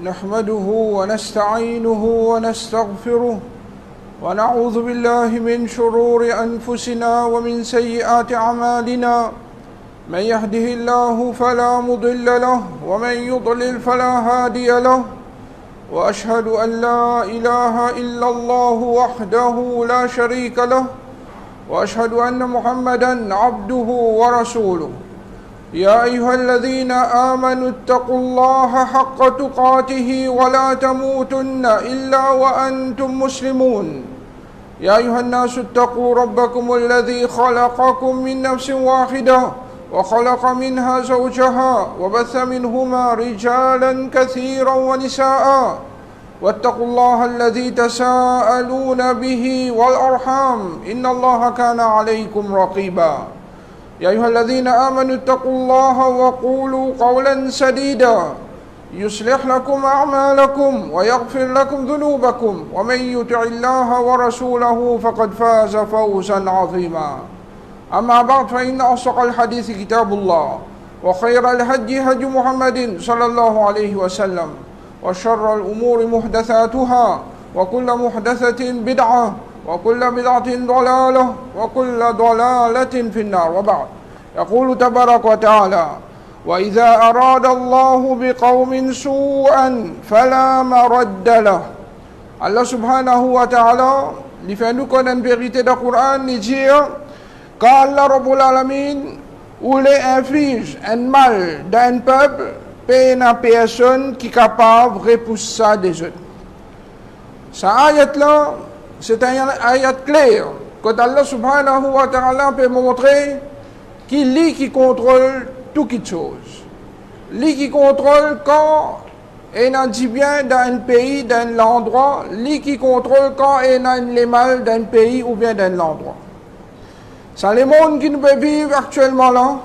نحمده ونستعينه ونستغفره ونعوذ بالله من شرور أنفسنا ومن سيئات أعمالنا من يهده الله فلا مضل له ومن يضلل فلا هادي له وأشهد أن لا إله إلا الله وحده لا شريك له وأشهد أن محمدا عبده ورسوله يا أيها الذين آمنوا اتقوا الله حق تقاته ولا تموتن إلا وأنتم مسلمون يا أيها الناس اتقوا ربكم الذي خلقكم من نفس واحدة وخلق منها زوجها وبث منهما رجالا كثيرا ونساء واتقوا الله الذي تساءلون به والأرحام إن الله كان عليكم رقيبا يا أيها الذين آمنوا اتقوا الله وقولوا قولا سديدا يصلح لكم أعمالكم ويغفر لكم ذنوبكم ومن يطع الله ورسوله فقد فاز فوزا عظيما أما بعد فإن أصدق الحديث كتاب الله وخير الهدي هدي محمد صلى الله عليه وسلم وشر الأمور محدثاتها وكل محدثة بدعة وكل بدعة ضلالة وكل ضلالة في النار وبعد يقول تبارك وتعالى وإذا أراد الله بقوم سوءا فلا مرد له. Allah subhanahu wa ta'ala li fait nous connaître une vérité du Coran, il dit quand Allah Rabbul Alamin voulait inflige un mal dans un peuple, paye une personne qui est capable de repousser ça des autres. Ça ayat là, c'est un ayat clair. Quand Allah subhanahu wa ta'ala peut montrer qu'il est qui contrôle toute chose. Lui qui contrôle quand il a dit bien dans un pays, dans l'endroit, lui qui contrôle quand il a les mal dans un pays ou bien dans l'endroit. C'est le monde qui nous peut vivre actuellement là.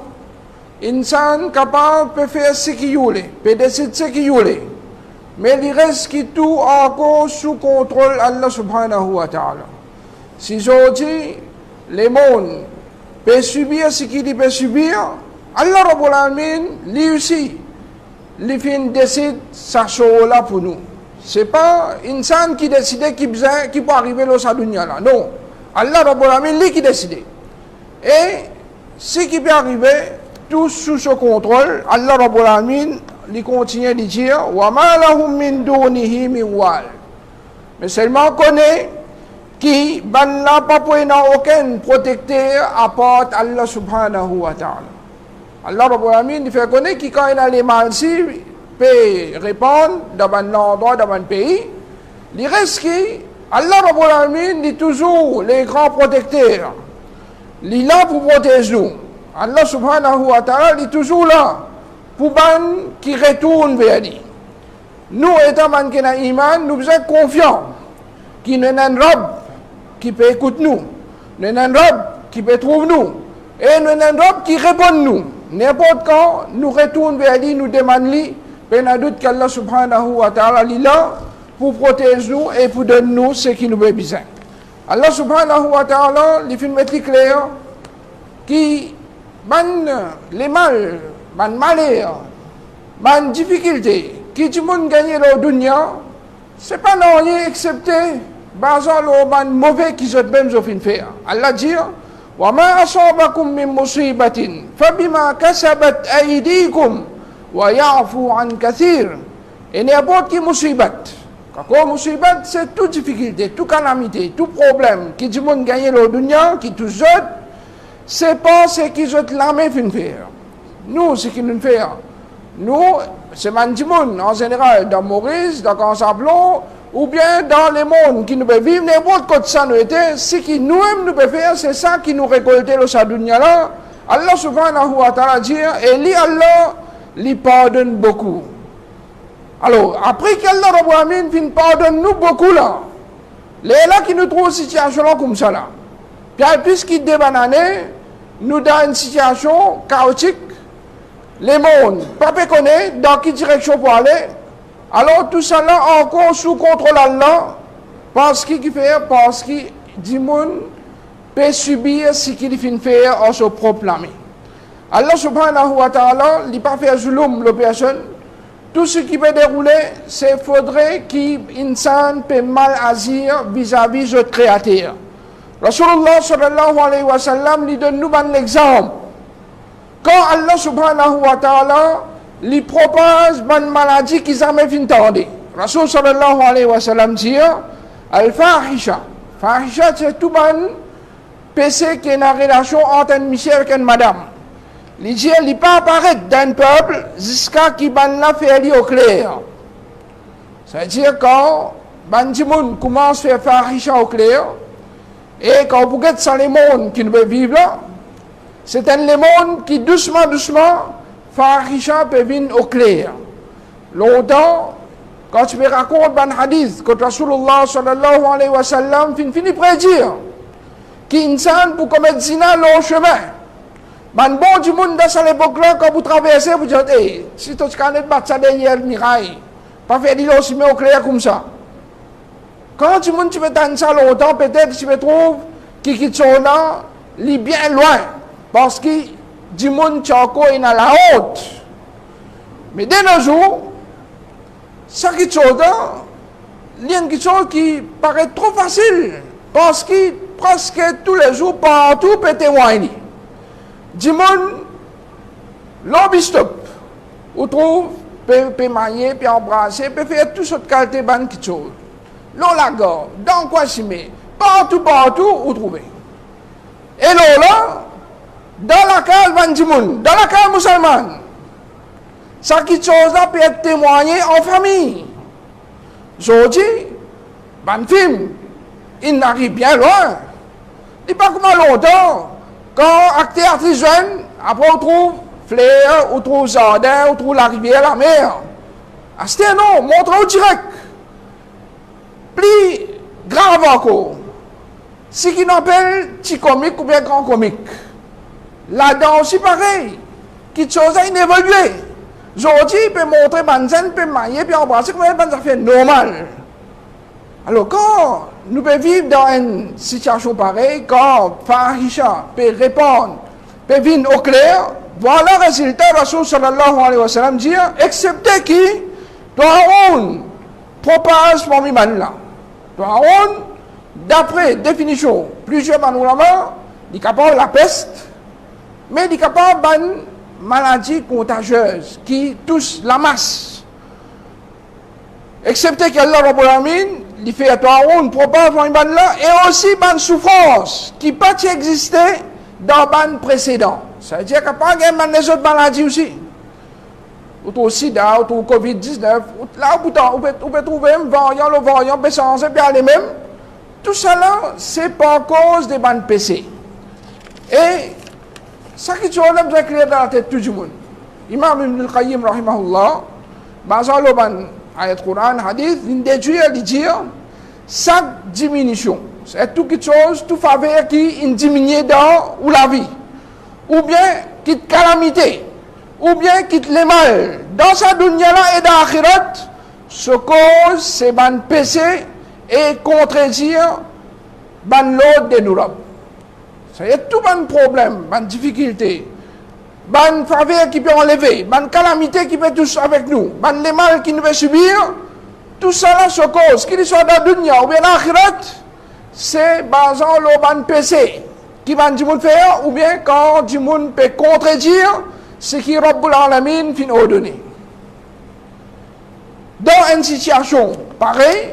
Insan capable peut faire ce qu'il voulait, peut décider ce qu'il voulait. Mais il reste qui tout encore sous contrôle Allah subhanahu wa ta'ala. Si aujourd'hui, le monde peut subir ce qu'il peut subir, Allah Rabbul Alamin, lui aussi, lui fait décide sa chose là pour nous. C'est pas insan qui décide qui peut arriver dans sa dunya là. Non. Allah Rabbul Alamin, lui qui décide. Et ce qui peut arriver, tout sous ce contrôle, Allah Rabbul Alamin, il continue de dire wa ma lahum min dunihi min wal. Mais seulement connaît qui n'a pas pour aucun protecteur à part Allah subhanahu wa ta'ala. Allah Rabbul Alamin il fait connaître qui quand il a les mal si peut répondre dans un endroit, dans un pays. Il reste qui Allah Rabbul Alamin il est toujours les grands protecteurs. Il est là pour protéger nous. Allah subhanahu wa ta'ala il est toujours là pour ban qui retourne vers lui. Nous, étant man qui n'a iman, nous sommes confiants qu'il y a un Rab qui peut écouter nous, il y a un Rab qui peut trouver nous, et il y a un Rab qui répond nous. N'importe quand, nous retournons vers lui, nous demandons lui, peine doute qu'Allah subhanahu wa ta'ala est là pour protéger nous et pour donner nous ce qui nous veut besoin. Allah subhanahu wa ta'ala, il fait une métier claire qui, les mal, malheur, difficulté, qui tout le monde gagne dans la dunya, c'est pas rien excepté, basé sur mauvais qui sont même fin faire. Allah dit, wa ma asabakum min musibatin, fabima kasabat aydikum, wa ya'fu an kathir. Et n'importe qui musibat. Quand musibat, c'est toute difficulté, toute calamité, tout problème, qui tout le monde gagne dans la dunya, qui tout autres, c'est pas ce qu'ils ont la main fin faire. Nous, ce qu'ils nous font, nous, c'est Mandimoun, en général, dans Maurice, dans Cansablon, ou bien dans les mondes qui nous peuvent vivre, n'importe quoi ça nous était, ce qui nous-mêmes nous peut faire, c'est ça qui nous récolte le sadunya là. Allah subhanahu wa ta'ala dit, et lui, Allah, lui pardonne beaucoup. Alors, après qu'Allah Rabbul Alamin pardonne nous beaucoup là, les là qui nous trouvent une situation là comme ça là, puis puisqu'il débanané, nous dans une situation chaotique, les mondes, pas connaître dans quelle direction pour aller. Alors tout ça là encore sous contrôle Allah, parce qu'il fait, parce qu'il dit monde peut subir ce qu'il fait faire en son propre ami. Allah subhanahu wa ta'ala, il n'a pas fait zulum la personne, tout ce qui peut dérouler, c'est faudrait qu'insan peut mal agir vis-à-vis de créateur. Rasulullah sallallahu alayhi wa sallam lui donne nous l'exemple. Quand Allah subhanahu wa ta'ala lui propose une maladie qu'ils jamais fin tendue. Rasul sallallahu alayhi wa sallam dit al-fahisha. Fahisha c'est tout un péché qui est une relation entre un monsieur et une madame. Il dit il pas apparaître dans le peuple jusqu'à qui ban la fait au clair. C'est-à-dire quand Bandimoun commence à faire fahisha au clair et quand vous êtes sans les mondes qui ne veulent vivre là, c'est un les mondes qui doucement fahisha peut venir au clair. Longtemps, quand tu me racontes un hadith que Rasulullah sallallahu alayhi wa sallam finit prédire qu'insan pour commettre zina long chemin. Man bon du monde dans cette époque-là, quand vous traversez, vous dites, hey, si tu connais pas ça derrière le mirail, pas faire des aussi mais au clair comme ça. Quand du monde tu peux dans ça longtemps, peut-être tu me trouves qui sont là, il est bien loin, parce que du monde tu as encore une à la haute. Mais de nos jours, ça qui sont là, il y a quelque chose qui paraît trop facile, parce que presque tous les jours, partout, peut témoigner. Du monde, l'homme stop, ou trouve, peut manier, peut embrasser, peut faire tout ce qualité de qui chose. L'on la gorge, dans quoi s'y met, partout, où trouver. Et là, dans la case du monde, dans la case musulmane, ça qui chose là peut être témoigné en famille. Aujourd'hui, ban film, il n'arrive bien loin. Il n'est pas comme longtemps. Quand acteur artiste jeune, après on trouve fleur, on trouve jardin, on trouve la rivière, la mer. Ah, c'était non, montre au direct. Plus grave encore. Ce qu'on appelle petit comique ou bien grand comique. Là-dedans aussi pareil. Qui chose a évolué. Aujourd'hui, il peut montrer banzen, peut mailler, peut embrasser, comme ça fait normal. Alors quand nous pouvons vivre dans une situation pareille, quand fahisha peut répondre, peut venir au clair, voilà le résultat de Rasul sallallahu alayhi wa sallam dit, excepté qui, Haroun propage parmi là. Haroun, d'après définition, plusieurs manoulamans, il est capable de la peste, mais il est capable d'une maladie contagieuse qui touche la masse. Excepté qu'Allah Rabbul Alamin, il fait à toi une propage dans là et aussi une souffrance qui pas existé dans le précédent. Ça veut dire qu'il n'y a pas des autres maladies aussi. Ou le sida, ou le Covid-19, là où on peut trouver un variant, le variant peut changer, bien les mêmes. Tout ça là, c'est pas à cause des bandes PC. Et ça qui est besoin clair dans la tête de tout le monde. Imam Ibn al-Qayyim, rahimahullah, basant le ban ayat Quran, hadith, il déduit à dire chaque diminution, c'est toute chose, toute faveur qui diminue dans ou la vie, ou bien qui calamité, ou bien qui les mal, dans sa dunya là et dans l'akhirat, ce cause c'est ban péché et contredire ban l'autre de nous. Ça y est tout ban problème, ban difficulté. Ban faveur qui peut enlever, ban calamité qui peut toucher avec nous, ban les mal qui nous peut subir, tout ça là se cause, qu'il soit dans la dunya ou bien l'akhirat, c'est basant le ban péché qui ban du monde faire, ou bien quand du monde peut contredire ce qui Rabbul Alamin fin ordonné. Dans une situation pareille,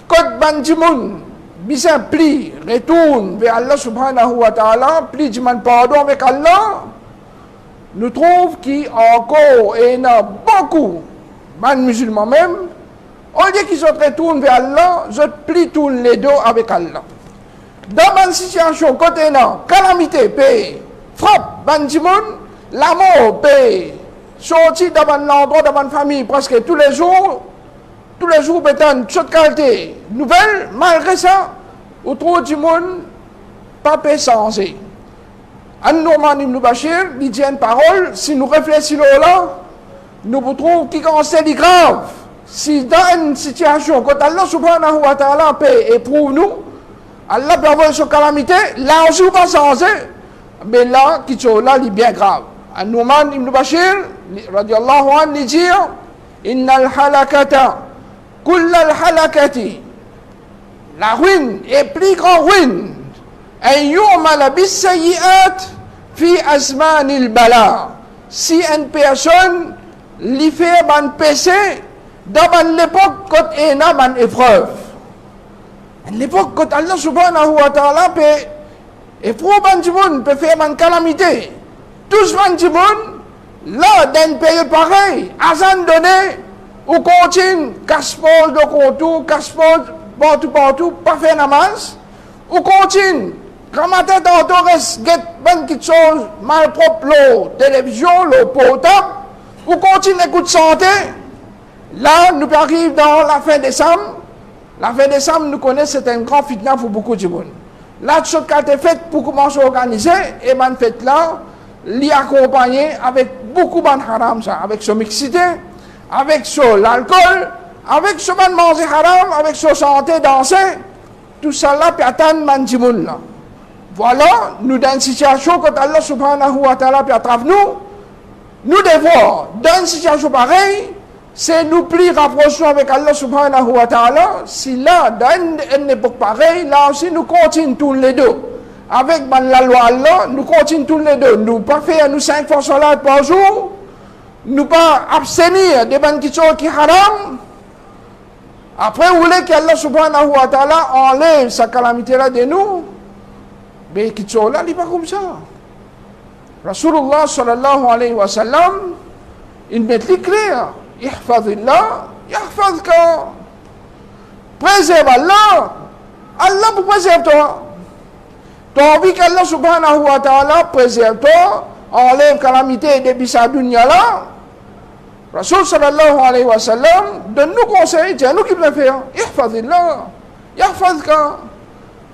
quand ban du monde bien pli, retourne vers Allah subhanahu wa ta'ala, pli du monde pardon avec Allah, nous trouvons qu'il y a encore et il y a beaucoup de musulmans même, au lieu qu'ils se retournent vers Allah, ils plient tous les deux avec Allah. Dans une situation, quand il y a calamité, paix, frappe, la mort, paix, sortir dans un endroit, dans une famille, presque tous les jours, peut-être toute qualité nouvelle, malgré ça, on trouve du monde pas paix changé. An-Nu'man ibn Bashir, il dit une parole, si nous réfléchissons là, nous trouvons qu'il est grave. Si dans une situation, quand Allah subhanahu wa ta'ala paie et prouve nous, Allah peut avoir une calamité, là aussi on va changer, mais là, qui est là, il est bien grave. An-Nu'man ibn Bashir, radiallahu anhu, il dit, Innal halakata, kullal halakati. La ruine est plus grande ruine. En yu'mala bis sayyi'at fi azmanil bala. Si une personne li fait ban péché dans l'époque quand il y a ban épreuve. L'époque quand Allah subhanahu wa ta'ala peut éprouver ban du monde, peut faire ban calamité. Tous ban du monde, là, dans une période pareille, à un donné, ou continue, casse-pole de contour, casse-pole partout, pas faire namaz, ou continue, ramater tantôt, reste, get ben quelque chose, malpropre, l'eau, télévision, l'eau portable, ou continue, écoute santé. Là, nous arrivons dans la fin décembre. La fin décembre, nous connaissons, c'est un grand fitna pour beaucoup de monde. Là, tout ce qui a été fait pour commencer à organiser, et ben fait là, l'y accompagner avec beaucoup de haram, ça, avec son mixité, avec son l'alcool, avec son manger haram, avec son santé danser, tout ça là, puis attendre mandimoun là. Voilà, nous dans une situation que Allah subhanahu wa ta'ala peut attraper nous devons, dans une situation pareille, c'est nous plus rapprochons avec Allah subhanahu wa ta'ala. Si là, dans une époque pareille, là aussi nous continuons tous les deux. Avec la loi Allah, nous continuons tous les deux. Nous pas faire nous 5 fois salat par jour. Nous pas abstenir des bonnes choses qui haram. Après, vous voulez qu'Allah subhanahu wa ta'ala enlève sa calamité là de nous. Mais qui sont là, il n'est pas comme ça. Rasulullah sallallahu alayhi wa sallam, il met les clair. Ihfadillah, yahfadka. Préserve Allah. Allah vous préserve toi. Tu as envie qu'Allah subhanahu wa ta'ala préserve toi, enlève calamité depuis sa dunya là. Rasul sallallahu alayhi wa sallam donne-nous conseil, c'est nous qui le faire. Ihfadillah, yahfadka.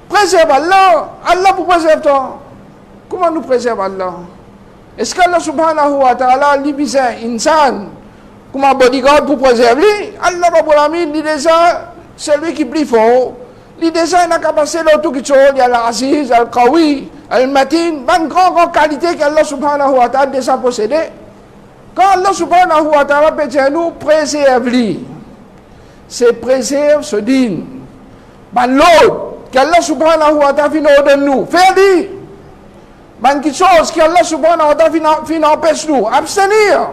Préserve Allah. Allah vous préserve toi. Comment nous préserve Allah? Est-ce qu'Allah subhanahu wa ta'ala lui besoin insan comme un bodyguard pour préserver? Allah Rabbul Alamin, il déjà celui qui est plus fort. Il déjà n'a qu'à passer l'autre qui il y a l'Aziz, Al-Qawi, Al-Matin, une grande qualité qu'Allah subhanahu wa ta'ala déjà possédé. Quand Allah subhanahu wa ta'ala peut dire nous préserve-lui, c'est préserve ce din. L'autre qu'Allah subhanahu wa ta'ala finit de nous, fais-lui. Quelque chose qu'Allah subhanahu wa ta'ala finit empêche nous, abstenir.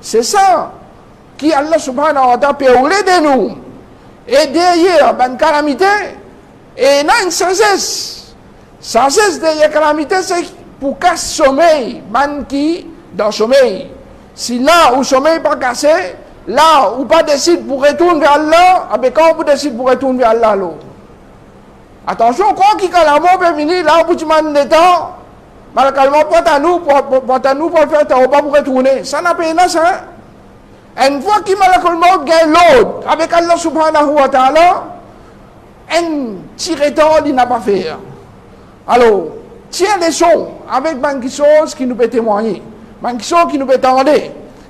C'est ça qui Allah subhanahu wa ta'ala peut rouler de nous. Et derrière, une calamité, et il y a une sagesse. Sagesse derrière la calamité, c'est pour casser le sommeil, qui dans le sommeil. Si là où le sommeil n'est pas cassé, là où pas décide pour retourner vers Allah, quand vous décidez pour retourner vers Allah, attention, quand qui la mort peut venir, là où tu m'as de temps, malheureusement, pas à nous pour le faire, tu pas pour retourner. Ça n'a pas été ça. Une fois qu'il malheureusement gagne l'autre avec Allah subhanahu wa ta'ala, un tiré temps, il n'a pas fait. Alors, tiens les sons avec quelque chose qui nous peut témoigner, quelque chose qui nous peut tendre,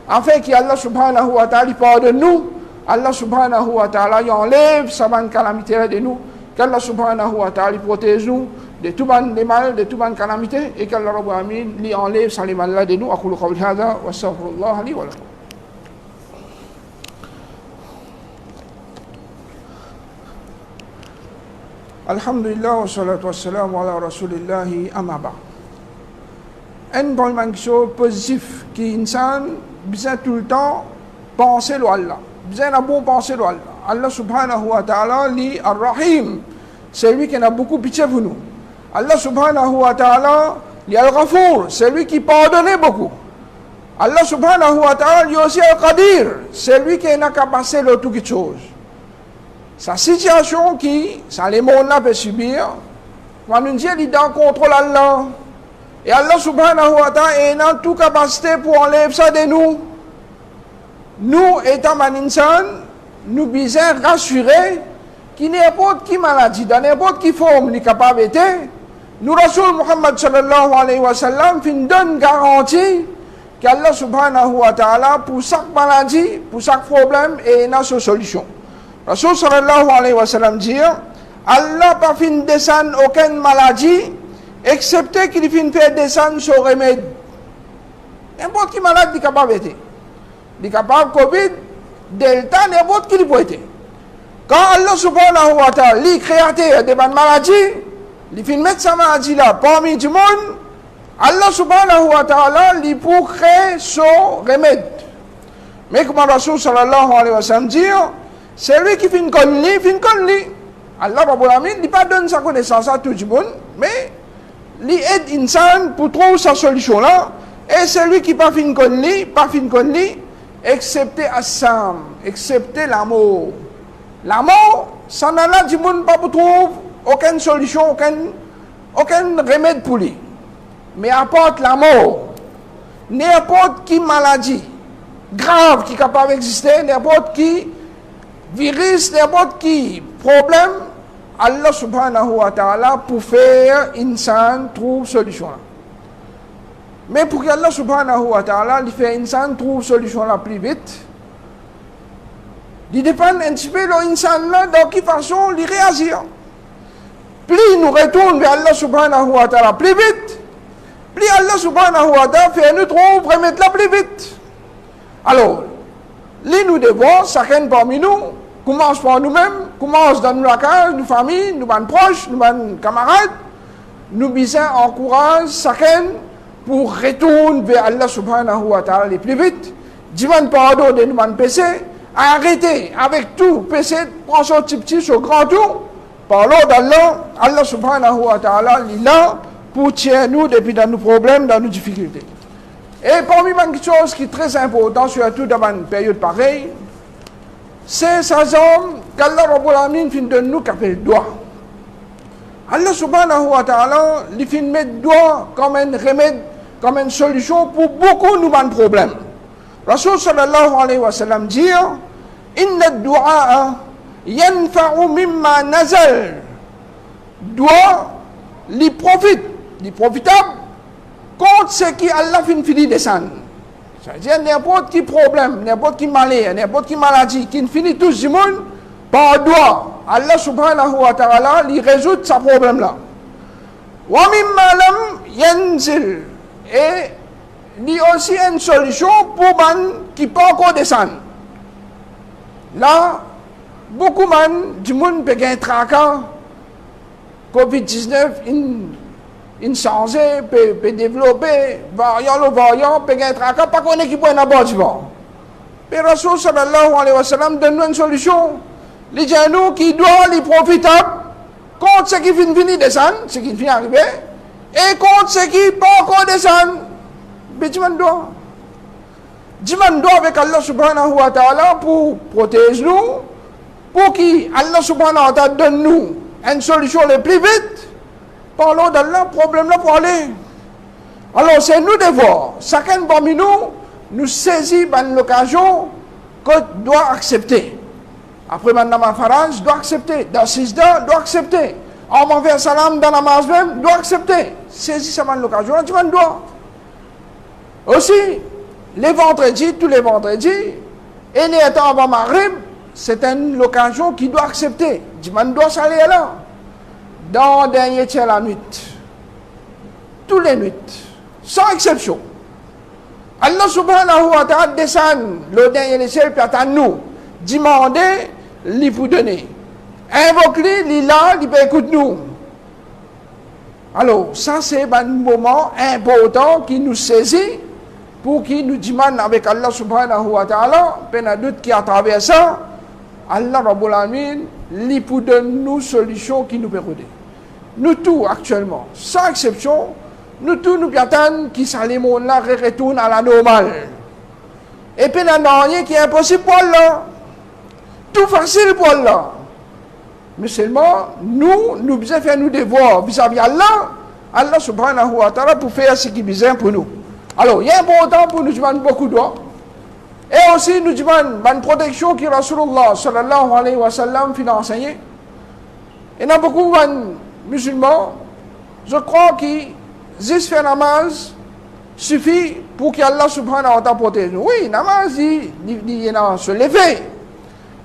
afin qu'Allah subhanahu wa ta'ala pardonne nous, Allah subhanahu wa ta'ala enlève sa calamité de nous, qu'Allah subhanahu wa ta'ala protège nous de tout les mal, de tout calamité, et qu'Allah Rabbul Alamin lui enlève sa les mal de nous. Aqulu qawli hadha wa astaghfirullah li wa lakum. Alhamdulillah wa salatu wa salam ala rasulillahi amma ba. Un bon chose positif qui insan besoin tout le temps penser à Allah. Besoin d'un bon penser à Allah. Allah subhanahu wa ta'ala li ar-Rahim. C'est lui qui a beaucoup pitié pour nous. Allah subhanahu wa ta'ala li al-Ghafour. C'est lui qui pardonne beaucoup. Allah subhanahu wa ta'ala li aussi al-Qadir. C'est lui qui a capacité de toutes choses. Sa situation qui, ça les mondes là peut subir, quand nous disons qu'il est dans le contrôle Allah, et Allah subhanahu wa ta'ala a toute capacité pour enlever ça de nous. Nous, étant maninsan, nous besoin rassurer qu'il n'importe qui maladie, dans n'importe qui forme, n'est capable d'être, nous, Rasul Muhammad sallallahu alayhi wa sallam, fin donne garantie qu'Allah subhanahu wa ta'ala, pour chaque maladie, pour chaque problème, et il a sa solution. Rasul sallallahu alayhi wa sallam dit, Allah pas fin descendre aucune maladie, excepté qu'il fin faire descendre son remède. N'importe qui malade est capable d'être. Il est capable de Covid, delta, n'importe qui peut être. Quand Allah subhanahu wa ta'ala, les créateurs de maladies, il fait mettre sa maladie là parmi du monde, Allah subhanahu wa ta'ala, il pour créer son remède. Mais comme Rasul sallallahu alayhi wa sallam dit, c'est lui qui fait une connerie, Allah Rabbul Alamin, il pas donne sa connaissance à tout le monde, mais il aide l'insan pour trouver sa solution là, et c'est lui qui pas fait une connerie, excepté Assam, excepté l'amour. L'amour, ça n'a là du monde pas pour trouver aucune solution, aucun remède pour lui. Mais apporte l'amour, n'importe qui maladie grave qui est capable d'exister, n'importe qui virus, n'importe qui problème, Allah subhanahu wa ta'ala pour faire insan trouve solution là. Mais pour que Allah subhanahu wa ta'ala il fait insan trouve solution là plus vite, il dépend un petit peu de l'insan là dans quelle façon il réagit. Plus nous retournons vers Allah subhanahu wa ta'ala plus vite, plus Allah subhanahu wa ta'ala fait nous trouver remettre là plus vite. Alors, nous devons, chacun parmi nous, commence par nous-mêmes, commence dans nos cas, nos familles, nos proches, nos camarades, nous bisons, encourage chacun pour retourner vers Allah subhanahu wa ta'ala le plus vite, demande pardon de nos péchés, arrêtez avec tout péché, prends son petit sur grand tour, parlons d'Allah, Allah subhanahu wa ta'ala, il est là pour tirer nous depuis dans nos problèmes, dans nos difficultés. Et parmi les choses qui est très importante, surtout dans une période pareille, c'est ces hommes qu'Allah Rabbul Alamin fin de nous qu'appelle doigt. Allah subhanahu wa ta'ala, il fin mettre doigt comme un remède, comme une solution pour beaucoup de nos problèmes. Rasul sallallahu alayhi wa sallam dit, Inna du'a yanfa'u mimma nazal. Doigt, il profitable, contre ce qui Allah finit descendre. C'est-à-dire n'importe qui problème, n'importe qui malheur, n'importe qui maladie, qui finit tout le monde, par doigt, Allah subhanahu wa ta'ala, il résout ce problème-là. Wa mimma lam yanzil. Et il y a aussi une solution pour man qui peut encore descendre. Là, beaucoup du monde peut gagner tracas, COVID-19, une changé, peut développer, variant, peut gagner tracas, pas qu'on est qui peut en abattre. Mais Rasul sallallahu alayhi wa sallam donne une solution. Les gens qui doivent les profitables contre ce qui finit descendre, ce qui finit arriver, et contre ce qui peut encore descendre. Mais Diman doit avec Allah subhanahu wa ta'ala pour protéger nous, pour qu'Allah subhanahu wa ta'ala donne nous une solution le plus vite. Parlons d'Allah, problème là pour aller. Alors c'est nous de voir, chacun parmi nous saisit l'occasion que doit accepter. Après maintenant farage, doit accepter. Dans Sisda, doit accepter. En m'envers salam dans la namaz même, doit accepter. Saisis ça l'occasion, tu dois. Aussi, les vendredis, tous les vendredis, et les temps avant Maghrib, c'est une occasion qui doit accepter. Tu dois s'aller là. Dans le dernier tiers la nuit. Toutes les nuits. Sans exception. Allah subhanahu wa ta'ala descend le dernier ciel puis attend nous. Demandez, il vous donner. Invoquez, il là, il peut écouter nous. Alors, ça c'est un moment important qui nous saisit pour qu'il nous demande avec Allah subhanahu wa ta'ala, peine doute qui à travers ça, Allah Rabbul Alamin, il peut donner nous solution qui nous peut aider. Nous tous actuellement, sans exception, nous tous nous attendons que ça les monde là retourne à la normale. Et puis il n'y a rien qui est impossible pour Allah. Tout facile pour Allah. Mais seulement, nous devons faire nos devoirs vis-à-vis Allah, Allah subhanahu wa ta'ala pour faire ce qui est besoin pour nous. Alors, il est important pour nous demander beaucoup de doigts. Et aussi, nous demandons une protection qui Rasulullah sallallahu alayhi wa sallam a enseigné. Il y a beaucoup de musulmans, je crois qu'ils juste faire namaz suffit pour qu'Allah subhanahu wa ta'ala protège nous. Oui, namaz, il a se lever.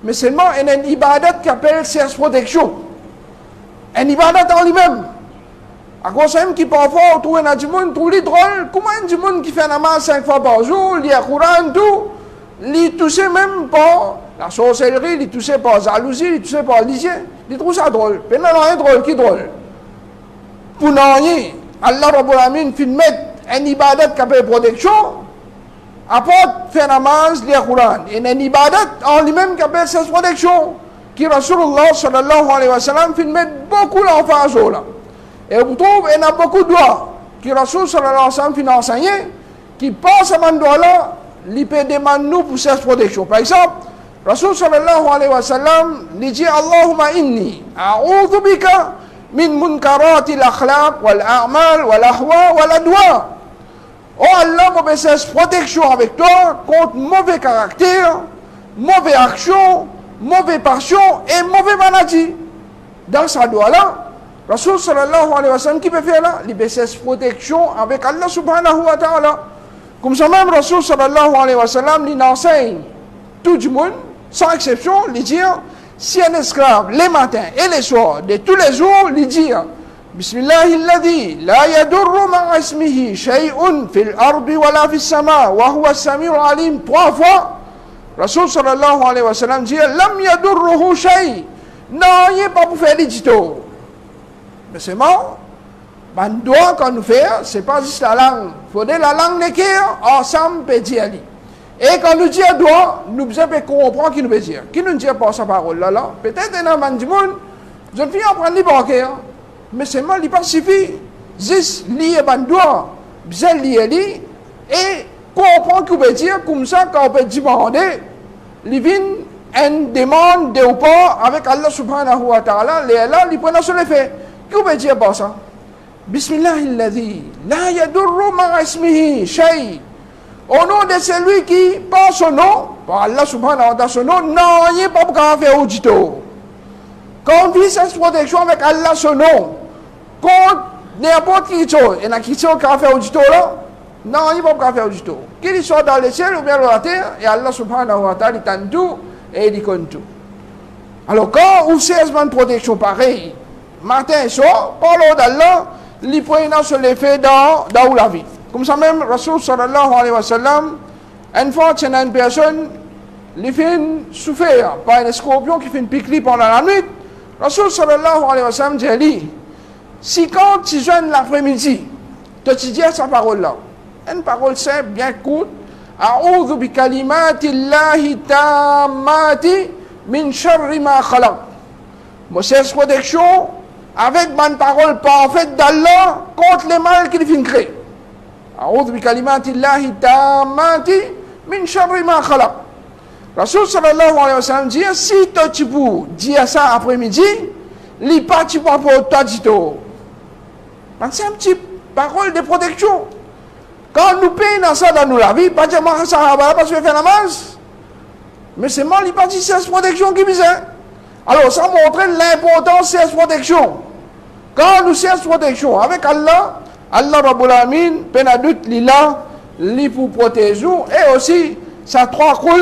Mais seulement, il y a une ibadat qui appelle cette protection. Une ibadat en lui-même. À cause même qui parfois trouve un monde, trouve les drôles. Comment un monde qui fait namaz 5 fois par jour, lit le Coran, tout. il ne touchait même pas la sorcellerie, il ne touchait pas la jalousie, il ne touchait pas l'hygiène. Il trouve ça drôle. Mais non, rien drôle, qui drôle? Pour rien, Allah Rabbul Alamin fait mettre un ibadat qui appelle protection, apporte faire namaz, lire Coran. Et un ibadat en lui-même qui appelle cette protection, qui Rasulullah sallallahu alayhi wa sallam fait mettre beaucoup l'emphase là. Et vous trouvez, il y a beaucoup de doigts qui Rasul sallallahu alayhi wa sallam fait enseigner, qui passent à ce doigt-là, il peut demander nous pour cette protection. Par exemple, Rasul sallallahu alayhi wa sallam dit Allahumma inni a'udhu bika min munkarati al-akhlaq wal-a'mal wal-ahwa wal-adwa. Oh Allah, moi je cette protection avec toi contre mauvais caractère, mauvaise action, mauvaise passion et mauvaise maladie. Dans ce doigt-là, Rasul sallallahu alayhi wa sallam qui peut faire là? Il peut cette protection avec Allah subhanahu wa ta'ala. Comme ça même Rasul sallallahu alayhi wa sallam il enseigne tout le monde, sans exception, il dit si un esclave les matins et les soirs de tous les jours, il dit Bismillahilladhi la yadurru ma'a ismihi shay'un fil ardi wala fis sama wa huwa as-sami'ul alim 3 fois. Rasul sallallahu alayhi wa sallam dit lam yadurruhu shay. Non, il n'est pas pour faire l'édito. Mais c'est mort. Ben, doit qu'on nous fait, c'est pas juste la langue. Il faudrait la langue l'écrire ensemble, peut dire. Et quand nous disons doigt, nous devons comprendre qui nous veut dire. Qui nous dit pas sa parole là, peut-être un homme du monde, je ne vais pas prendre les banquiers. Mais c'est mal, il pas suffit. Juste lier ben doigt, bien lier et comprendre qui veut dire, comme ça, quand on peut demander, il vient une demande de ou pas avec Allah subhanahu wa ta'ala, là, il prend sur les faits. Qui veut dire pas ça? Bismillahilladhi la yadurru ma'a ismihi shay. Au nom de celui qui, par son nom, par Allah subhanahu wa ta'ala, son nom, non, il n'y a pas pour faire audito. Quand on vit cette protection avec Allah, son nom, contre n'importe qui chose, et n'a qui chose qui a fait audito là, non, il n'y a pas pour faire audito. Qu'il soit dans le ciel ou bien dans la terre, et Allah subhanahu wa ta'ala, il tente tout, et il compte tout. Alors quand on sait une protection pareille, matin et soir, parlons d'Allah, il prend sur les faits dans la vie. Comme ça même, Rasul sallallahu alayhi wa sallam, une fois, il y a une personne, il fait souffrir par un scorpion qui fait une piqûre pendant la nuit. Rasul sallallahu alayhi wa sallam dit, si quand tu jeûnes l'après-midi, tu dis sa parole là, une parole simple, bien courte, A'udhu bi kalimatillahi tammati min sharri ma khalaq. Moi, c'est protection avec une parole parfaite d'Allah contre les mal qu'il vient créer. A'udhu bi kalimatillahi tammati min sharri ma khalaq. Rasul sallallahu alayhi wa sallam dit si tu peux dire ça après-midi, li pas tu peux pour toi dit tout. C'est un petit parole de protection. Quand nous payons dans ça dans la vie, pas dire ça parce que fait la masse. Mais c'est mal, il pas dit c'est protection qui bizarre. Alors ça montre l'importance de cette protection. Quand nous sommes protection avec Allah, Allah Rabbul Alamin, penadout lila, li pour protéger et aussi ça 3 coups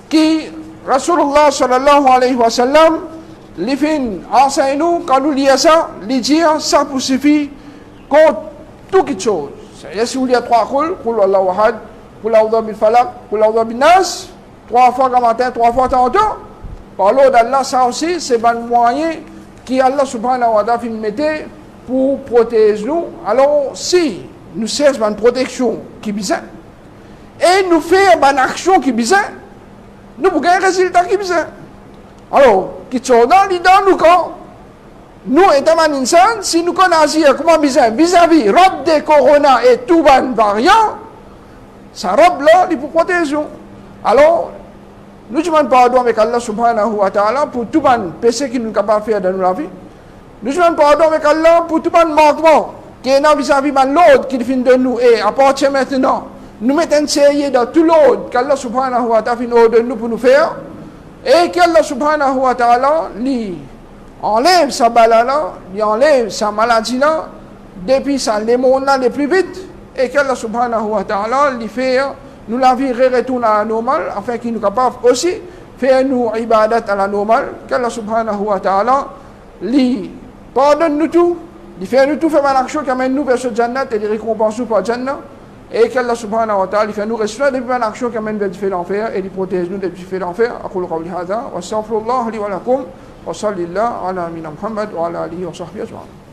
qui Rasulullah sallallahu alayhi wa sallam li fin enseigne nous quand nous lisons ça, li dire ça pour suffire contre toute chose. C'est si vous lisez 3 coups, pour Allahu ahad, pour l'Audha bil falaq, pour l'Audha bin nas, 3 fois le matin, 3 fois tantôt. Par l'eau d'Allah, ça aussi, c'est un moyen qui Allah subhanahu wa ta'ala mettait pour protéger nous. Alors, si nous cherchons une protection qui est bizarre, et nous faisons une action qui est bizarre, nous avons un résultat qui est bizarre. Alors, qui sont dans nous quand nous étant un insan, si nous connaissons comment bizarre, vis-à-vis robe de corona et tout les variant, ça robe là, il pour protéger. Alors, nous demandons pardon avec Allah subhanahu wa ta'ala pour tout le péché qui nous est capable de faire dans la vie. Nous demandons pardon avec Allah pour tout le manquement qui est vis-à-vis de l'autre qui finit de nous et à partir maintenant, nous mettons sérieux dans tout l'autre qu'Allah subhanahu wa ta'ala finit de nous pour nous faire et qu'Allah subhanahu wa ta'ala lui enlève sa balala, lui enlève sa maladie là, depuis ça, les mondes là les plus vite et qu'Allah subhanahu wa ta'ala lui fait nous la vie retourne à la normale afin qu'il nous capable aussi faire nous ibadat à la normale qu'Allah subhanahu wa ta'ala lui pardonne nous tout lui fait nous tout faire une action qui amène nous vers ce jannat et les récompenses par jannat et qu'Allah subhanahu wa ta'ala fait nous rester des bonnes actions qui amènent vers du feu d'enfer et il protège nous des feux d'enfer. أقول قولي هذا وأستغفر الله لي ولكم وصلى الله على نبينا محمد وعلى آله وصحبه أجمعين.